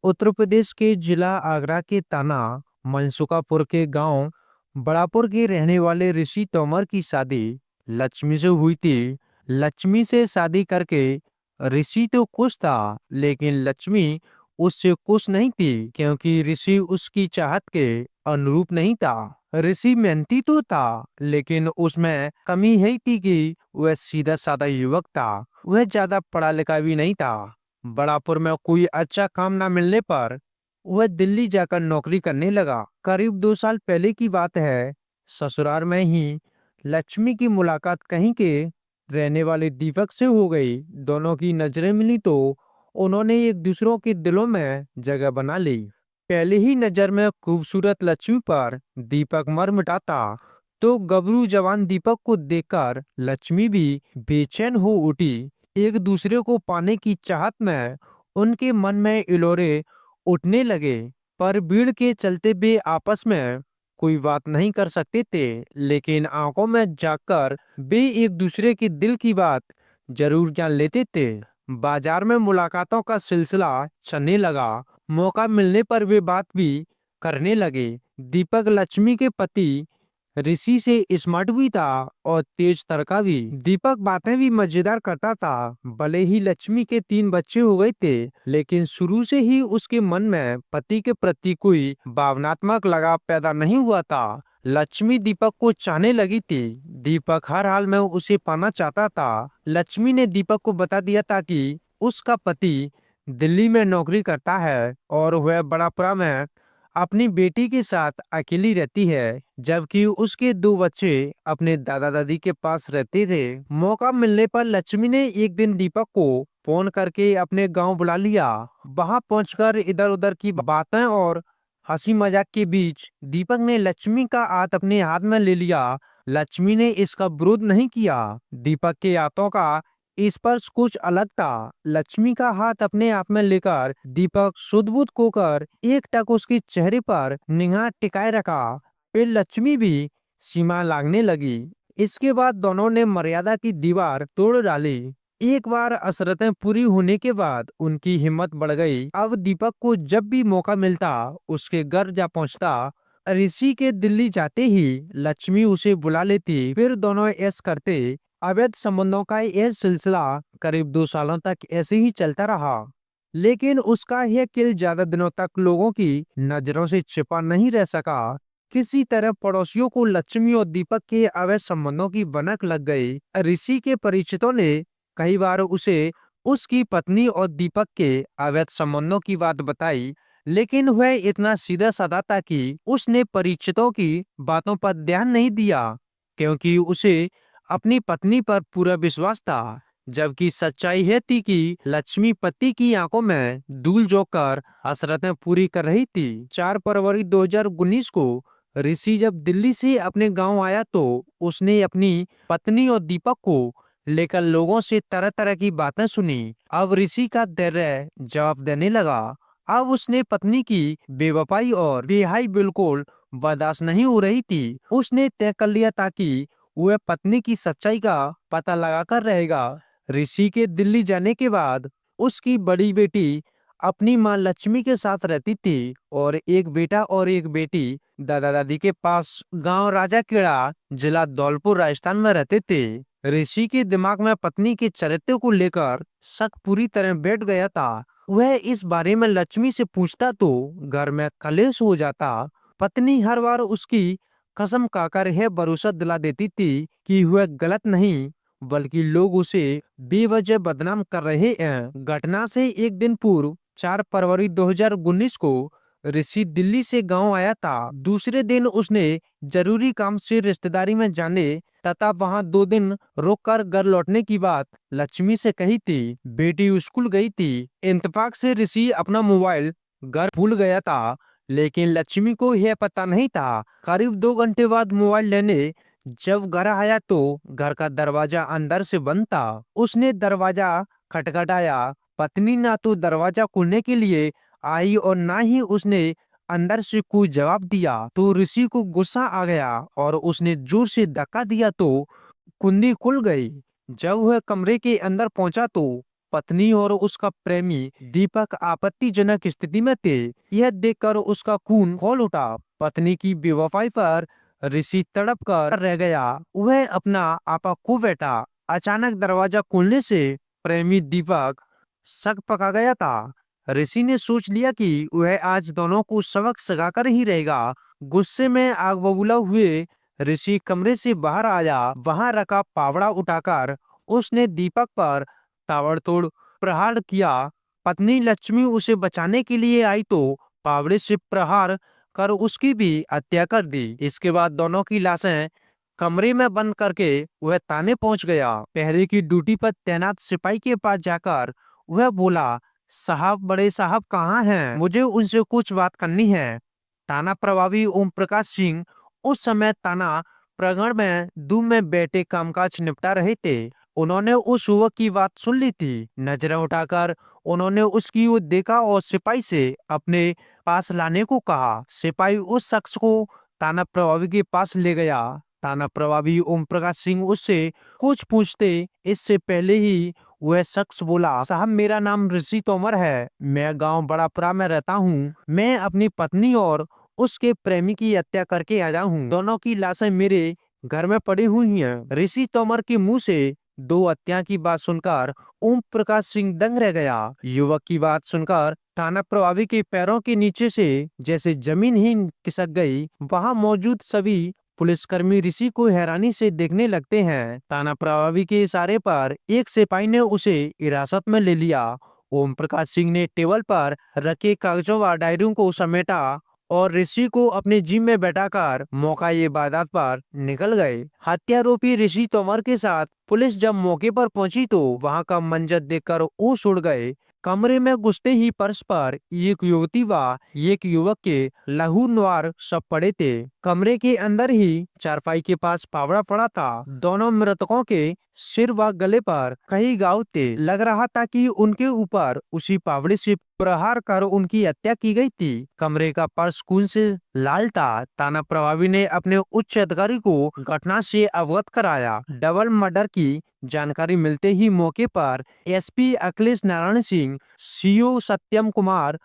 उत्तर प्रदेश के जिला आगरा के ताना मनसुकापुर के गांव बड़ापुर के रहने वाले ऋषि तोमर की शादी लक्ष्मी से हुई थी। लक्ष्मी से शादी करके ऋषि तो खुश था, लेकिन लक्ष्मी उससे खुश नहीं थी क्योंकि ऋषि उसकी चाहत के अनुरूप नहीं था। ऋषि मेहनती तो था, लेकिन उसमें कमी यही थी कि वह सीधा साधा युवक था। वह ज्यादा पढ़ा लिखा भी नहीं था। बड़ापुर में कोई अच्छा काम ना मिलने पर वह दिल्ली जाकर नौकरी करने लगा। करीब 2 साल पहले की बात है। ससुराल में ही लक्ष्मी की मुलाकात कहीं के रहने वाले दीपक से हो गई। दोनों की नजरें मिली तो उन्होंने एक दूसरों के दिलों में जगह बना ली। पहले ही नजर में खूबसूरत लक्ष्मी पर दीपक मर मिटा था, तो गबरू जवान दीपक को देखकर लक्ष्मी भी बेचैन हो उठी। एक दूसरे को पाने की चाहत में उनके मन में इलोरे उठने लगे, पर भीड़ के चलते वे आपस में कोई बात नहीं कर सकते थे। लेकिन आंखों में झांककर वे एक दूसरे के दिल की बात जरूर जान लेते थे। बाजार में मुलाकातों का सिलसिला चलने लगा। मौका मिलने पर वे बात भी करने लगे। दीपक लक्ष्मी के पति ऋषि से स्मार्ट भी था और तेज तड़का भी। दीपक बातें भी मजेदार करता था। भले ही लक्ष्मी के 3 बच्चे हो गए थे, लेकिन शुरू से ही उसके मन में पति के प्रति कोई भावनात्मक लगाव पैदा नहीं हुआ था। लक्ष्मी दीपक को चाहने लगी थी। दीपक हर हाल में उसे पाना चाहता था। लक्ष्मी ने दीपक को बता दिया था कि उसका पति दिल्ली में नौकरी करता है और वह बड़ापुरा में अपनी बेटी के साथ अकेली रहती है, जबकि उसके 2 बच्चे अपने दादा दादी के पास रहते थे। मौका मिलने पर लक्ष्मी ने एक दिन दीपक को फोन करके अपने गांव बुला लिया। वहां पहुंचकर इधर उधर की बातें और हंसी मजाक के बीच दीपक ने लक्ष्मी का हाथ अपने हाथ में ले लिया। लक्ष्मी ने इसका विरोध नहीं किया। दीपक के हाथों का स्पर्श कुछ अलग था। लक्ष्मी का हाथ अपने आप में लेकर दीपक सुध-बुध होकर एक टक उसके चेहरे पर निगाह टिकाए रखा। फिर लक्ष्मी भी सीमा लागने लगी। इसके बाद दोनों ने मर्यादा की दीवार तोड़ डाली। एक बार असरतें पूरी होने के बाद उनकी हिम्मत बढ़ गई। अब दीपक को जब भी मौका मिलता उसके घर जा पहुंचता। ऋषि के दिल्ली जाते ही लक्ष्मी उसे बुला लेती। फिर दोनों ऐश करते। अवैध संबंधों का यह सिलसिला करीब 2 सालों तक ऐसे ही चलता रहा, लेकिन उसका यह किल ज्यादा दिनों तक लोगों की नजरों से छिपा नहीं रह सका। किसी तरह पड़ोसियों को लक्ष्मी और दीपक के अवैध संबंधों की भनक लग गई। ऋषि के परिचितों ने कई बार उसे उसकी पत्नी और दीपक के अवैध संबंधों की बात बताई, लेकिन वह इतना सीधा साधा था कि उसने परिचितों की बातों पर ध्यान नहीं दिया, क्योंकि उसे अपनी पत्नी पर पूरा विश्वास था। जबकि सच्चाई है थी कि लक्ष्मी पति की आंखों में धूल झोंककर हसरतें पूरी कर रही थी। 4 फरवरी 2019 को ऋषि जब दिल्ली से अपने गांव आया तो उसने अपनी पत्नी और दीपक को लेकर लोगों से तरह तरह की बातें सुनी। अब ऋषि का धैर्य जवाब देने लगा। अब उसने पत्नी की बेवफाई और बेहाई बिल्कुल बर्दाश्त नहीं हो रही थी। उसने तय कर लिया था कि वह पत्नी की सच्चाई का पता लगाकर रहेगा। ऋषि के दिल्ली जाने के बाद उसकी बड़ी बेटी अपनी मां लक्ष्मी के साथ रहती थी और एक बेटा और एक बेटी दादा दादी के पास गांव राजाखेड़ा जिला धौलपुर राजस्थान में रहते थे। ऋषि के दिमाग में पत्नी के चरित्र को लेकर शक पूरी तरह बैठ गया था। वह इस बारे में लक्ष्मी से पूछता तो घर में कलेश हो जाता। पत्नी हर बार उसकी कसम खाकर यह भरोसा दिला देती थी कि वह गलत नहीं, बल्कि लोग उसे बेवजह बदनाम कर रहे हैं। घटना से एक दिन पूर्व 4 फरवरी 2019 को ऋषि दिल्ली से गांव आया था। दूसरे दिन उसने जरूरी काम से रिश्तेदारी में जाने तथा वहां 2 दिन रुककर घर लौटने की बात लक्ष्मी से कही थी। बेटी स्कूल गई थी। इत्तेफाक से ऋषि अपना मोबाइल घर भूल गया था, लेकिन लक्ष्मी को यह पता नहीं था। करीब 2 घंटे बाद मोबाइल लेने जब घर आया तो घर का दरवाजा अंदर से बंद था। उसने दरवाजा खटखटाया। पत्नी ना तो दरवाजा खोलने के लिए आई और ना ही उसने अंदर से कोई जवाब दिया। तो ऋषि को गुस्सा आ गया और उसने जोर से धक्का दिया तो कुंडी खुल गई। जब वह कमरे के अंदर पहुंचा तो पत्नी और उसका प्रेमी दीपक आपत्तिजनक स्थिति में थे। यह देखकर उसका खून खौल उठा। पत्नी की बेवफाई पर ऋषि तड़प कर रह गया। वह अपना आपा खो बैठा। अचानक दरवाजा खुलने से प्रेमी दीपक शक पका गया था। ऋषि ने सोच लिया कि वह आज दोनों को सबक सिखाकर ही रहेगा। गुस्से में आग बबूला हुए ऋषि कमरे से बाहर आया। वहां रखा फावड़ा उठाकर उसने दीपक पर ताबड़तोड़ प्रहार किया। पत्नी लक्ष्मी उसे बचाने के लिए आई तो फावड़े से प्रहार कर उसकी भी हत्या कर दी। इसके बाद दोनों की लाशें कमरे में बंद करके वह थाने पहुंच गया। पहरे की ड्यूटी पर तैनात सिपाही के पास जाकर वह बोला, साहब, बड़े साहब कहाँ हैं? मुझे उनसे कुछ बात करनी है। थाना प्रभारी ओम प्रकाश सिंह उस समय थाना प्रांगण में धूप में बैठे कामकाज निपटा रहे थे। उन्होंने उस युवक की बात सुन ली थी। नजरें उठाकर उन्होंने उसकी ओर देखा और सिपाही से अपने पास लाने को कहा। सिपाही उस शख्स को थाना प्रभारी के पास ले गया। थाना प्रभारी ओम प्रकाश सिंह उससे कुछ पूछते इससे पहले ही वह शख्स बोला, साहब, मेरा नाम ऋषि तोमर है। मैं गांव बड़ापुरा में रहता हूँ। मैं अपनी पत्नी और उसके प्रेमी की हत्या करके आया हूँ। दोनों की लाशें मेरे घर में पड़ी हुई हैं। ऋषि तोमर के मुंह से दो हत्या की बात सुनकर ओम प्रकाश सिंह दंग रह गया। युवक की बात सुनकर थाना प्रभारी के पैरों के नीचे से जैसे जमीन ही खिसक गई। वहां मौजूद सभी पुलिसकर्मी ऋषि को हैरानी से देखने लगते हैं। थाना प्रभारी के इशारे पर एक सिपाही ने उसे हिरासत में ले लिया। ओम प्रकाश सिंह ने टेबल पर रखे कागजों व डायरियों को समेटा और ऋषि को अपने जीप में बैठाकर मौका ये वारदात पर निकल गए। हत्यारोपी ऋषि तोमर के साथ पुलिस जब मौके पर पहुंची तो वहां का मंजर देखकर होश उड़ गए। कमरे में घुसते ही फर्श पर एक युवती व एक युवक के लहूनुहार शव पड़े थे। कमरे के अंदर ही चारपाई के पास फावड़ा पड़ा था। दोनों मृतकों के सिर व गले पर कई घाव थे। लग रहा था कि उनके ऊपर उसी फावड़े से प्रहार कर उनकी हत्या की गई थी। कमरे का फर्श खून से लाल था। थाना प्रभारी ने अपने उच्च अधिकारी को घटना से अवगत कराया। डबल मर्डर की जानकारी मिलते ही मौके पर एसपी अखिलेश नारायण सिंह, सीओ सत्यम कुमार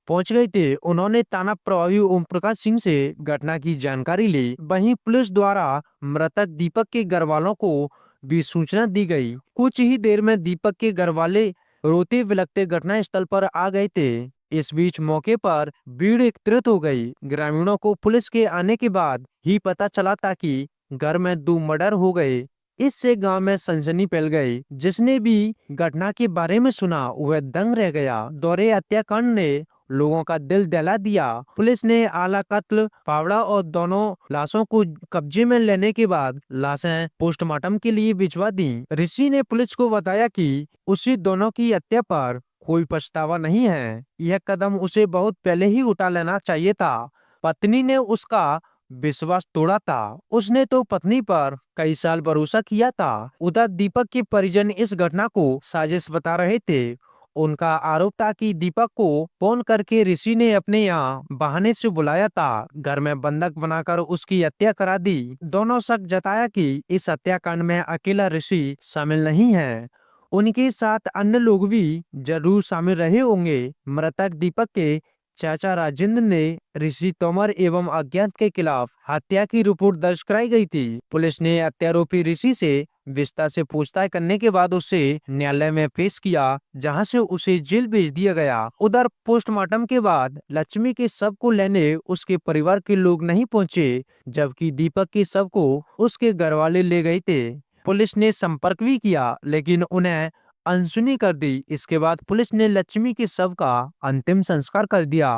पहुंच गए थे। उन्होंने थाना प्रभारी ओम प्रकाश सिंह से घटना की जानकारी ली। वहीं पुलिस द्वारा मृतक दीपक के घर वालों को भी सूचना दी गई। कुछ ही देर में दीपक के घर वाले रोते बिलखते घटना स्थल पर आ गए थे। इस बीच मौके पर भीड़ एकत्रित हो गई। ग्रामीणों को पुलिस के आने के बाद ही पता चला था कि घर में दो मर्डर हो गए। इससे गांव में सनसनी फैल गई। जिसने भी घटना के बारे में सुना वह दंग रह गया। दोहरे हत्याकांड ने लोगों का दिल दहला दिया। पुलिस ने आला कत्ल, फावड़ा और दोनों लाशों को कब्जे में लेने के बाद लाशें पोस्टमार्टम के लिए भिजवा दी। ऋषि ने पुलिस को बताया कि उसे दोनों की हत्या पर कोई पछतावा नहीं है। यह कदम उसे बहुत पहले ही उठा लेना चाहिए था। पत्नी ने उसका विश्वास तोड़ा था। उसने तो पत्नी पर कई साल भरोसा किया था। उधर दीपक के परिजन इस घटना को साजिश बता रहे थे। उनका आरोप था कि दीपक को फोन करके ऋषि ने अपने यहाँ बहाने से बुलाया था, घर में बंधक बनाकर उसकी हत्या करा दी। दोनों शक जताया कि इस हत्याकांड में अकेला ऋषि शामिल नहीं है, उनके साथ अन्य लोग भी जरूर शामिल रहे होंगे। मृतक दीपक के चाचा राजेंद्र ने ऋषि तोमर एवं अज्ञात के खिलाफ हत्या की रिपोर्ट दर्ज कराई गई थी। पुलिस ने हत्यारोपी ऋषि से विस्तार से पूछताछ करने के बाद उसे न्यायालय में पेश किया, जहां से उसे जेल भेज दिया गया। उधर पोस्टमार्टम के बाद लक्ष्मी के शव को लेने उसके परिवार के लोग नहीं पहुंचे, जबकि दीपक के शव को उसके घर वाले ले गए थे। पुलिस ने संपर्क भी किया लेकिन उन्हें अनसुनी कर दी। इसके बाद पुलिस ने लक्ष्मी के शव का अंतिम संस्कार कर दिया।